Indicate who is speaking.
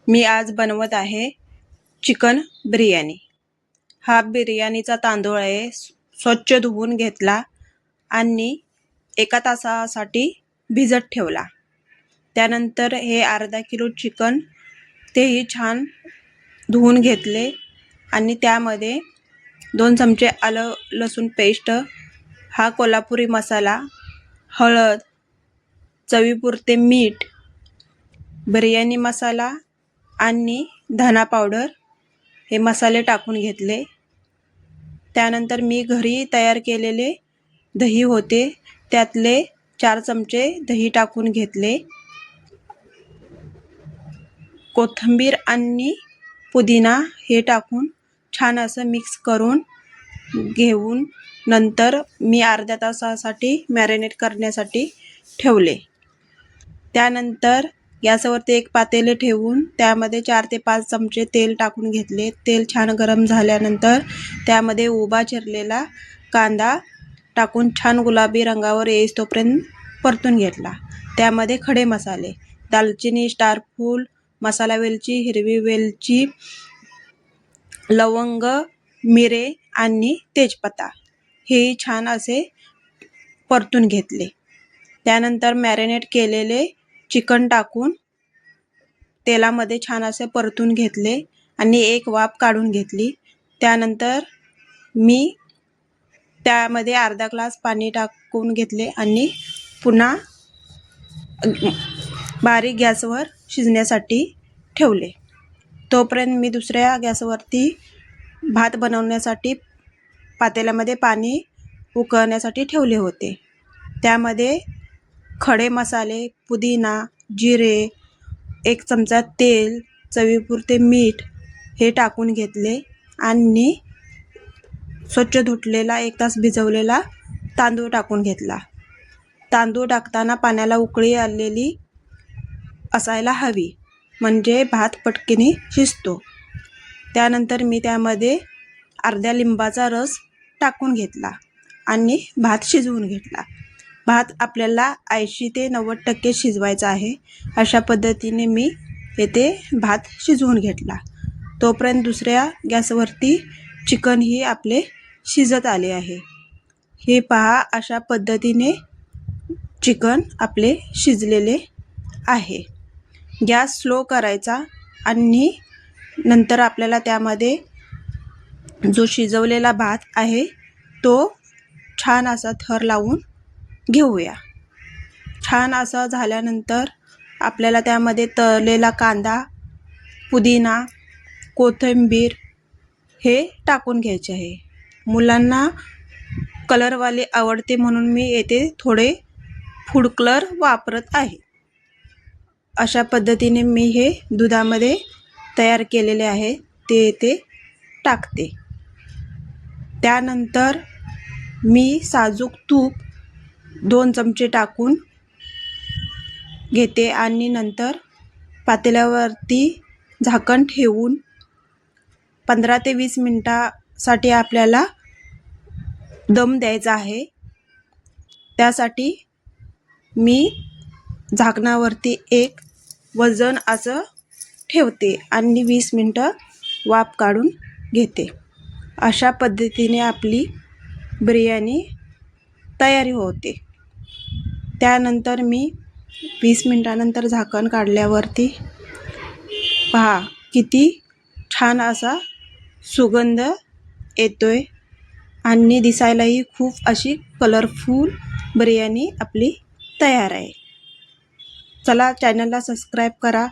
Speaker 1: मी आज बनवत आहे चिकन बिर्याणी। हा बिर्याणीचा तांदूळ आहे, स्वच्छ धुवून घेतला आणि 1 तासासाठी भिजत ठेवला। त्यानंतर हे अर्धा किलो चिकन तेही छान धुवून घेतले आणि त्यामध्ये 2 चमचे आलं लसूण पेस्ट, हा कोल्हापुरी मसाला, हळद, चवीपुरते मीठ, बिर्याणी मसाला आणि धना पावडर हे मसाले टाकून घेतले। त्यानंतर मी घरी तयार केलेले दही होते, त्यातले 4 चमचे दही टाकून घेतले। कोथिंबीर आणि पुदिना हे टाकून छान असं मिक्स करून घेऊन नंतर मी अर्ध्या तासासाठी मॅरिनेट करण्यासाठी ठेवले। त्यानंतर गॅसवरती एक पातेले ठेवून त्यामध्ये 4 ते 5 चमचे तेल टाकून घेतले। तेल छान गरम झाल्यानंतर त्यामध्ये उभा चिरलेला कांदा टाकून छान गुलाबी रंगावर येईस्तोपर्यंत परतून घेतला। त्यामध्ये खडे मसाले, दालचिनी, स्टार फूल, मसाला वेलची, हिरवी वेलची, लवंग, मिरे आणि तेजपत्ता हे छान असे परतून घेतले। त्यानंतर मॅरिनेट केलेले चिकन टाकून तेलामध्ये छान असे परतून घेतले आणि एक वाफ काढून घेतली। त्यानंतर मी त्यामध्ये अर्धा ग्लास पाणी टाकून घेतले आणि पुन्हा बारीक गॅसवर शिजण्यासाठी ठेवले। तोपर्यंत मी दुसऱ्या गॅसवरती भात बनवण्यासाठी पातेल्यामध्ये पाणी उकळण्यासाठी ठेवले होते। त्यामध्ये खडे मसाले, पुदिना, जिरे, 1 चमचा तेल, चवीपुरते मीठ हे टाकून घेतले आणि स्वच्छ धुतलेला 1 तास भिजवलेला तांदूळ टाकून घेतला। तांदूळ टाकताना पाण्याला उकळी आलेली असायला हवी, म्हणजे भात पटकन शिजतो। त्यानंतर मी त्यामध्ये अर्ध्या लिंबाचा रस टाकून घेतला आणि भात शिजवून घेतला। भात आपल्याला 80 ते 90% शिजवायचा आहे। अशा पद्धतीने मी येथे भात शिजवून घेतला। तोपर्यंत दुसऱ्या गॅसवरती चिकन ही आपले शिजत आले आहे। हे पहा, अशा पद्धतीने चिकन आपले शिजलेले आहे। गॅस स्लो करायचा आणि नंतर आपल्याला त्यामध्ये जो शिजवलेला भात आहे तो छान असा थर लावून घेऊया। छान असा झाल्यानंतर आपल्याला त्यामध्ये तळलेला कांदा, पुदिना, कोथिंबीर हे टाकून घ्यायचे आहे। मुलांना कलरवाले आवडते म्हणून मी येथे थोडे फूड कलर वापरत आहे। अशा पद्धतीने मी हे दुधामध्ये तयार केलेले आहे ते येथे टाकते। त्यानंतर मी साजूक तूप 2 चमचे टाकून घेते आणि नंतर पातेल्यावरती झाकण ठेवून 15 ते 20 मिनिटासाठी आपल्याला दम द्यायचा आहे। त्यासाठी मी झाकणावरती एक वजन असं ठेवते आणि 20 मिनिटं वाफ काढून घेते। अशा पद्धतीने आपली बिर्याणी तयारी होते। त्यानंतर मी 20 मिनिटानंतर झाकण काढल्यावरती पहा किती छान असा सुगंध येतोय आणि दिसायलाही खूप अशी कलरफुल बिर्याणी आपली तयार आहे। चला, चॅनलला सबस्क्राईब करा।